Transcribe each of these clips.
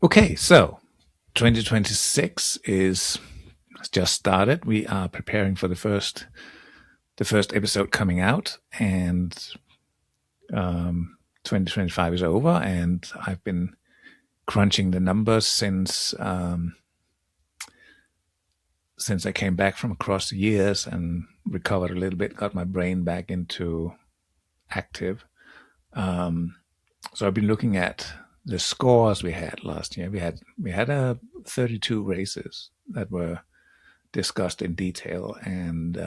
Okay, so 2026 is just started. We are preparing for the first episode coming out, and 2025 is over. And I've been crunching the numbers since I came back from across the years and recovered a little bit, got my brain back into active. Um, so I've been looking at the scores we had last year. We had 32 races that were discussed in detail, and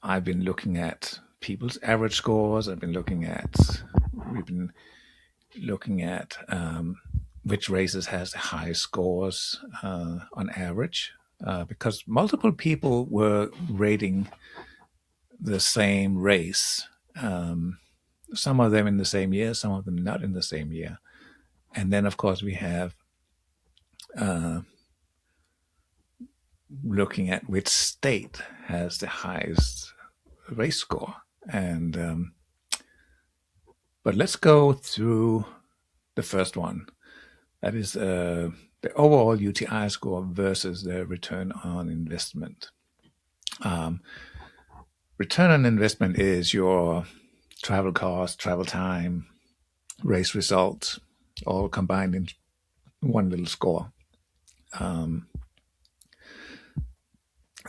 I've been looking at people's average scores. We've been looking at which races has the highest scores on average, because multiple people were rating the same race. Some of them in the same year, some of them not in the same year. And then, of course, we have uh, looking at which state has the highest race score. And but let's go through the first one. That is the overall UTI score versus the return on investment. Um, Return on investment is your travel cost, travel time, race results, all combined in one little score. Um,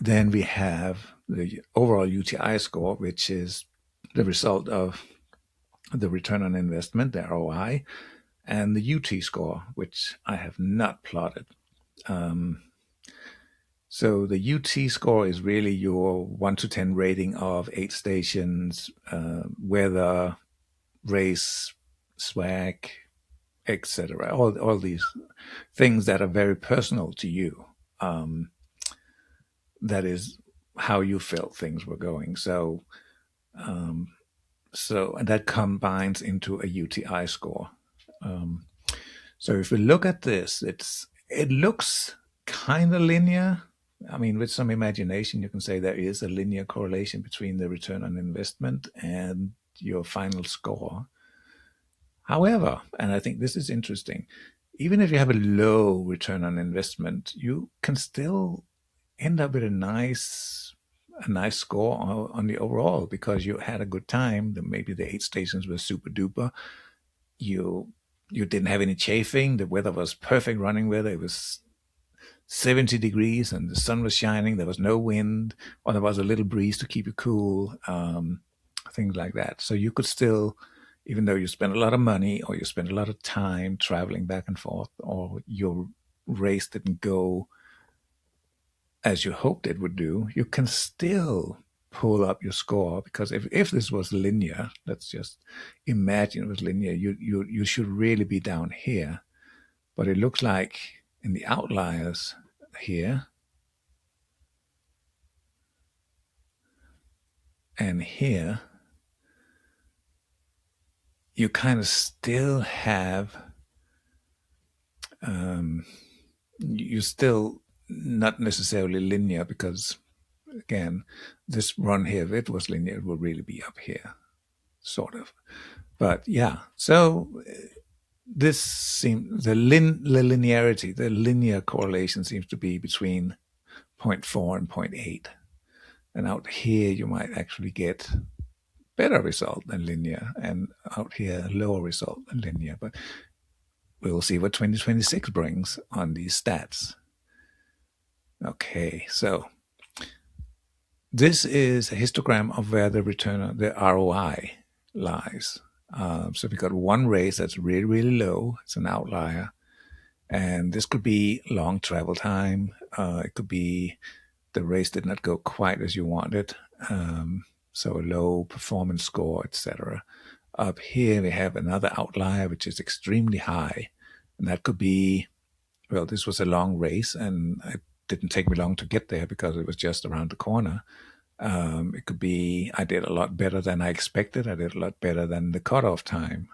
then we have the overall UTI score, which is the result of the return on investment, the ROI, and the UT score, which I have not plotted. Um, so the UT score is really your 1 to 10 rating of 8 stations, weather, race, swag, etc. All these things that are very personal to you. Um, that is how you felt things were going. Um, and that combines into a UTI score. Um, so if we look at this, it looks kind of linear. I mean, with some imagination, you can say there is a linear correlation between the return on investment and your final score. However, and I think this is interesting, even if you have a low return on investment, you can still end up with a nice score on the overall because you had a good time. Maybe the 8 stations were super duper. You you didn't have any chafing. The weather was perfect running weather. It was 70 degrees and the sun was shining. There was no wind, or there was a little breeze to keep you cool. Things like that. So you could still, even though you spent a lot of money or you spent a lot of time traveling back and forth, or your race didn't go as you hoped it would do, you can still pull up your score, because if this was linear, let's just imagine it was linear, you should really be down here. But it looks like in the outliers here and here, you kind of still have, you still not necessarily linear, because again, this run here, if it was linear, it would really be up here, sort of. But yeah, so this seems the linearity, the linear correlation seems to be between zero 0.4 and 0.8. And out here, you might actually get better result than linear, and out here, lower result than linear. But we'll see what 2026 brings on these stats. Okay, so this is a histogram of where the return, the ROI lies. So we've got one race that's really, really low. It's an outlier. And this could be long travel time. It could be the race did not go quite as you wanted. So a low performance score, etc. Up here, we have another outlier, which is extremely high. And that could be, well, this was a long race and it didn't take me long to get there because it was just around the corner. It could be I did a lot better than I expected. I did a lot better than the cutoff time.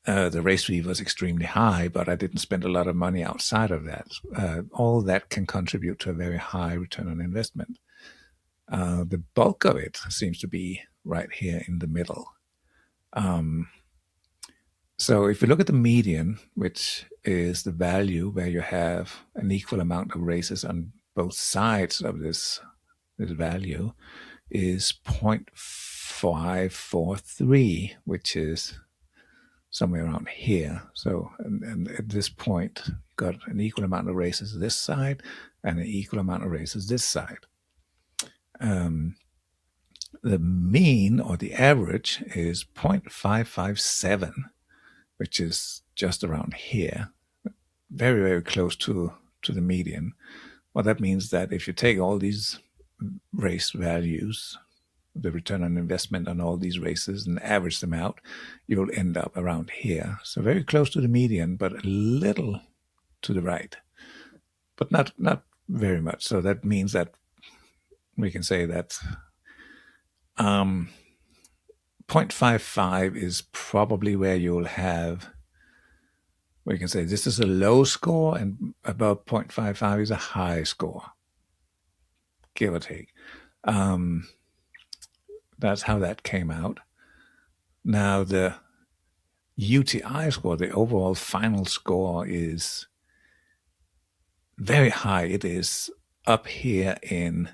The race fee was extremely high, but I didn't spend a lot of money outside of that. All that can contribute to a very high return on investment. The bulk of it seems to be right here in the middle. Um, So if you look at the median, which is the value where you have an equal amount of races on both sides of this value, is 0.543, which is somewhere around here. So, and at this point, you've got an equal amount of races this side and an equal amount of races this side. The mean or the average is 0.557, which is just around here, very, very close to the median. Well, that means that if you take all these race values, the return on investment on all these races, and average them out, you'll end up around here. So very close to the median, but a little to the right, but not very much. So that means that we can say that 0.55 is probably where you'll have, we can say this is a low score, and above 0.55 is a high score, give or take. That's how that came out. Now the UTI score, the overall final score, is very high. It is up here in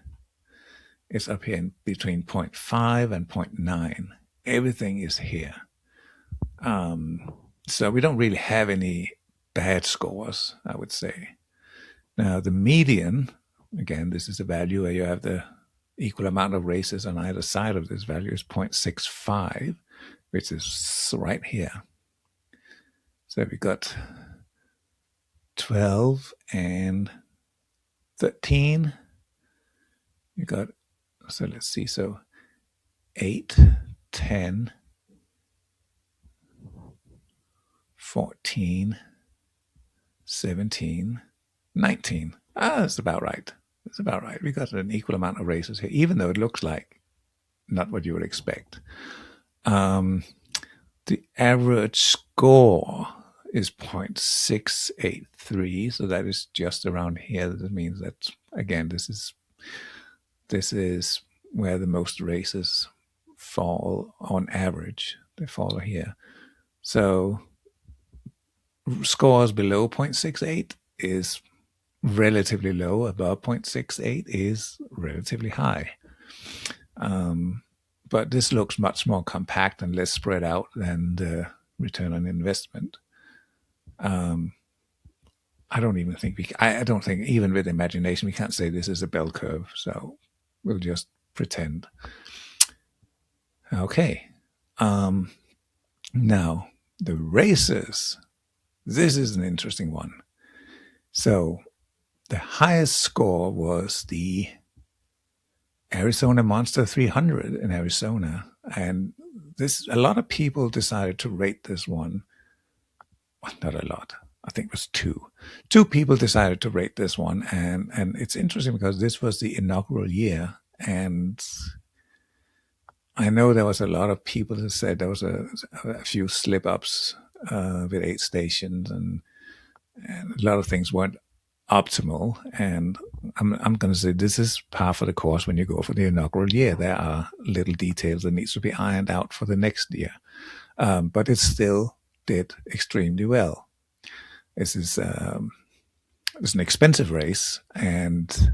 between 0.5 and 0.9. Everything is here. So we don't really have any bad scores, I would say. Now the median, again, this is a value where you have the equal amount of races on either side of this value, is 0.65, which is right here. So we got 12 and 13. You got, so let's see, so 8, 10, 14, 17, 19. That's about right. That's about right. We got an equal amount of races here, even though it looks like not what you would expect. The average score is 0.683, so that is just around here. That means that, again, this is where the most races fall on average. They fall here. So scores below 0.68 is relatively low. Above 0.68 is relatively high. But this looks much more compact and less spread out than the return on investment. I don't think even with imagination, we can't say this is a bell curve. So we'll just pretend. Okay. Now the races. This is an interesting one. So the highest score was the Arizona Monster 300 in Arizona. And a lot of people decided to rate this one. Well, not a lot. I think it was two. Two people decided to rate this one. And it's interesting because this was the inaugural year. And I know there was a lot of people that said there was a few slip-ups with 8 stations, and a lot of things weren't optimal. And I'm going to say this is par for the course when you go for the inaugural year. There are little details that needs to be ironed out for the next year, but it still did extremely well. This is an expensive race, and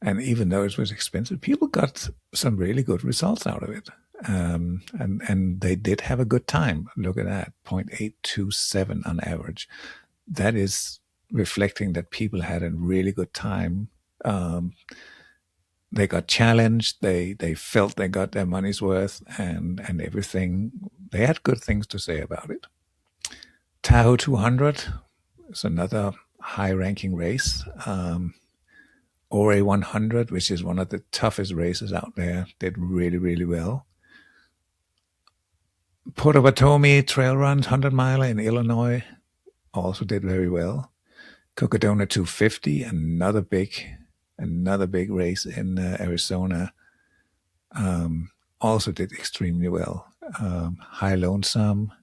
even though it was expensive, people got some really good results out of it. And they did have a good time. Look at that, 0.827 on average. That is reflecting that people had a really good time. They got challenged. They felt they got their money's worth, and everything. They had good things to say about it. Tahoe 200 is another high-ranking race. Ore 100, which is one of the toughest races out there, did really, really well. Potawatomi Trail Run 100-miler in Illinois also did very well. Cocodona 250, another big race in Arizona, also did extremely well. High Lonesome,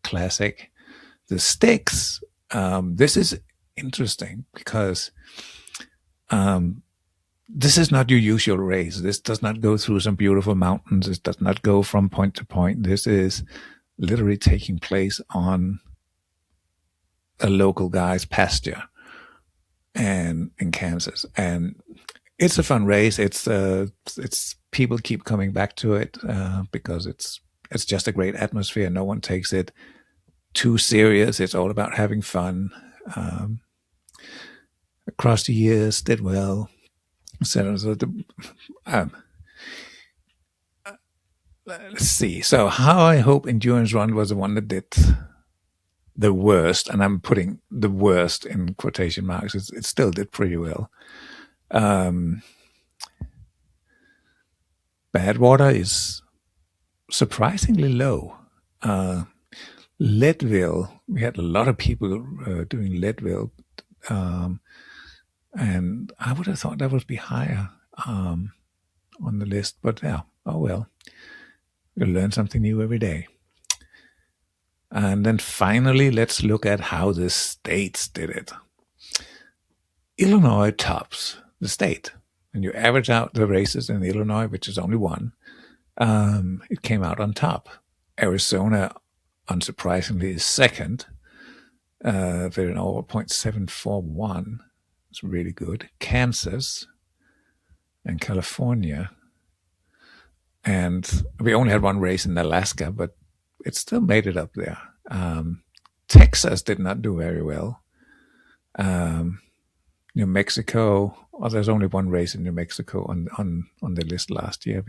classic. The Sticks, this is interesting because this is not your usual race. This does not go through some beautiful mountains. It does not go from point to point. This is literally taking place on a local guy's pasture and in Kansas. And it's a fun race. It's people keep coming back to it because it's just a great atmosphere. No one takes it too serious. It's all about having fun. Across the years, did well. So let's see. So How I Hope Endurance Run was the one that did the worst, and I'm putting the worst in quotation marks. It still did pretty well. Badwater is surprisingly low. Leadville, we had a lot of people doing Leadville, and I would have thought that would be higher on the list, but yeah, oh well. You learn something new every day. And then finally, let's look at how the states did it. Illinois tops the state. And you average out the races in Illinois, which is only one, it came out on top. Arizona, unsurprisingly, is second with an over 0.741. It's really good. Kansas and California. And we only had one race in Alaska, but it still made it up there. Texas did not do very well. New Mexico, there's only one race in New Mexico on the list last year.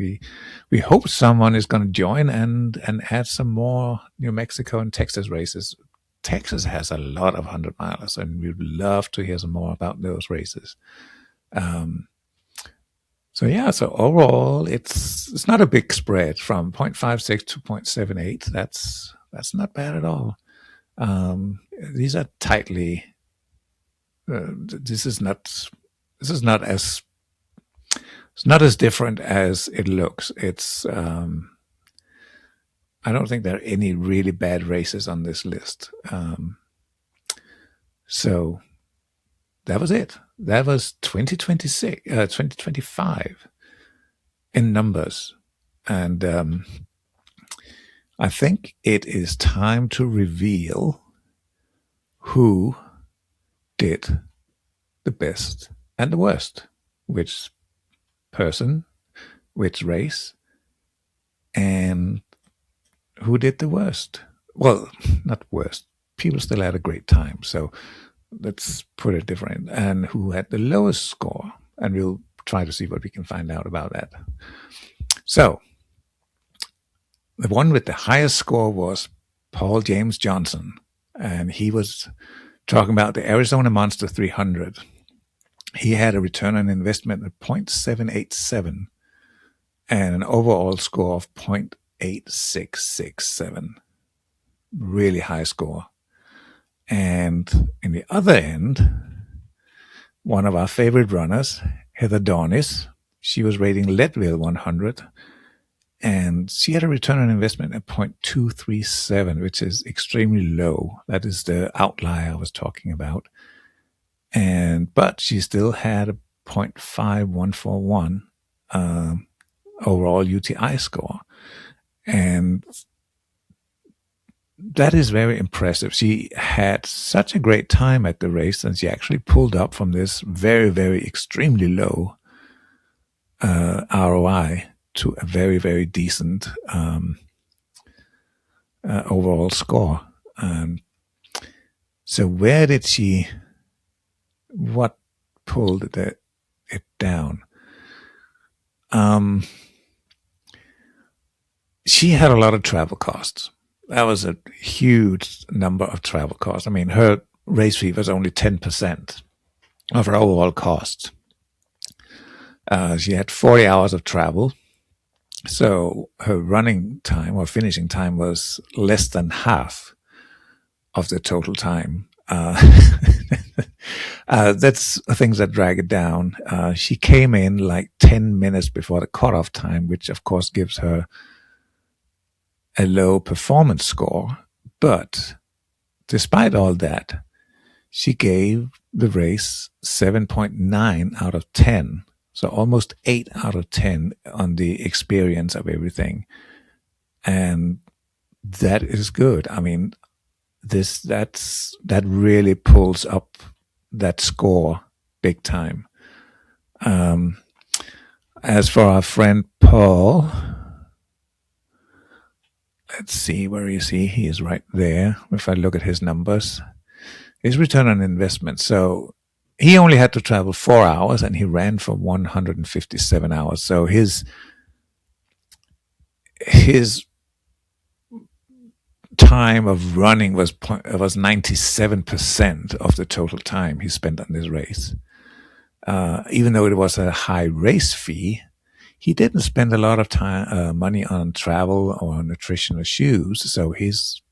We hope someone is going to join and add some more New Mexico and Texas races. Texas has a lot of 100-milers, and we'd love to hear some more about those races. So overall, it's not a big spread from 0.56 to 0.78. That's not bad at all. These are tightly. This is not as different as it looks. It's I don't think there are any really bad races on this list. So that was it. That was 2025 in numbers. And I think it is time to reveal who did the best and the worst, which person, which race, and who did the worst. Well, not worst. People still had a great time, so let's put it different. And who had the lowest score, and we'll try to see what we can find out about that. So the one with the highest score was Paul James Johnson, and he was talking about the Arizona Monster 300. He had a return on investment of 0.787 and an overall score of 0.8667. Really high score. And in the other end, one of our favorite runners, Heather Dornis, she was rating Leadville 100, and she had a return on investment at 0.237, which is extremely low. That is the outlier I was talking about. But she still had a 0.5141 overall UTI score. And that is very impressive. She had such a great time at the race, and she actually pulled up from this very, very extremely low ROI to a very, very decent overall score. So where did what pulled it down? She had a lot of travel costs. That was a huge number of travel costs. I mean, her race fee was only 10% of her overall costs. She had 40 hours of travel. So her running time or finishing time was less than half of the total time. That's things that drag it down. She came in like 10 minutes before the cutoff time, which of course gives her a low performance score. But despite all that, she gave the race 7.9 out of 10. So almost 8 out of 10 on the experience of everything. And that is good. I mean, that really pulls up that score big time. Um, as for our friend Paul, let's see, where is he? He is right there. If I look at his numbers, his return on investment. So he only had to travel 4 hours, and he ran for 157 hours. So his time of running was 97% of the total time he spent on this race. Even though it was a high race fee, he didn't spend a lot of money on travel or nutrition or shoes. So his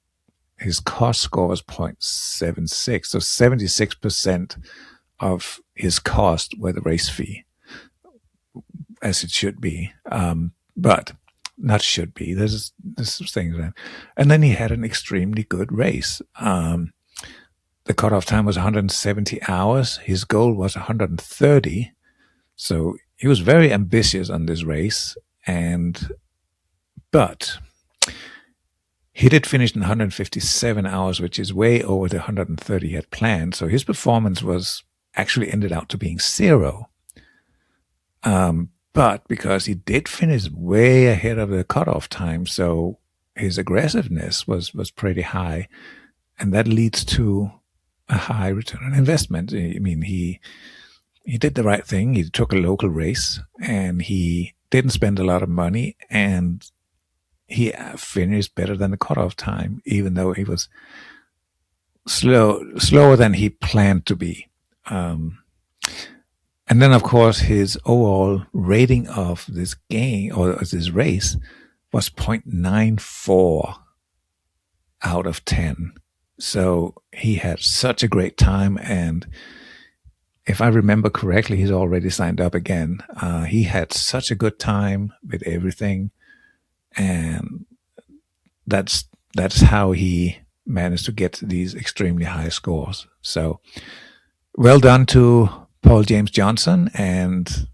cost score was 0.76. So 76% of his cost were the race fee, as it should be. But not should be. There's things that, and then he had an extremely good race. The cutoff time was 170 hours. His goal was 130. So he was very ambitious on this race, but he did finish in 157 hours, which is way over the 130 he had planned. So his performance was actually ended out to being 0. But because he did finish way ahead of the cutoff time, so his aggressiveness was pretty high, and that leads to a high return on investment. I mean, he did the right thing. He took a local race, and he didn't spend a lot of money, and he finished better than the cutoff time, even though he was slower than he planned to be. And then, of course, his overall rating of this game or this race was 0.94 out of 10. So he had such a great time. And if I remember correctly, he's already signed up again. He had such a good time with everything. And that's how he managed to get these extremely high scores. So well done to Paul James Johnson, and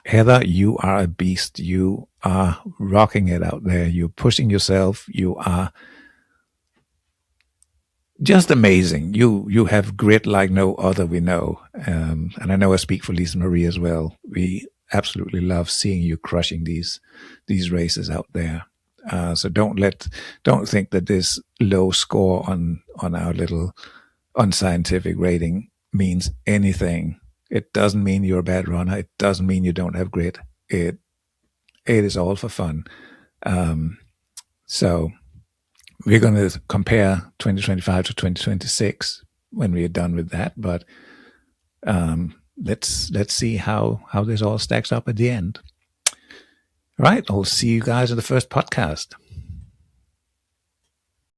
Heather, you are a beast. You are rocking it out there. You're pushing yourself. You are just amazing. You have grit like no other we know. And I know I speak for Lisa Marie as well. We absolutely love seeing you crushing these races out there. So don't think that this low score on our little unscientific rating means anything. It doesn't mean you're a bad runner. It doesn't mean you don't have grit. It is all for fun. So we're going to compare 2025 to 2026 when we are done with that. But let's see how this all stacks up at the end. All right. I'll see you guys at the first podcast.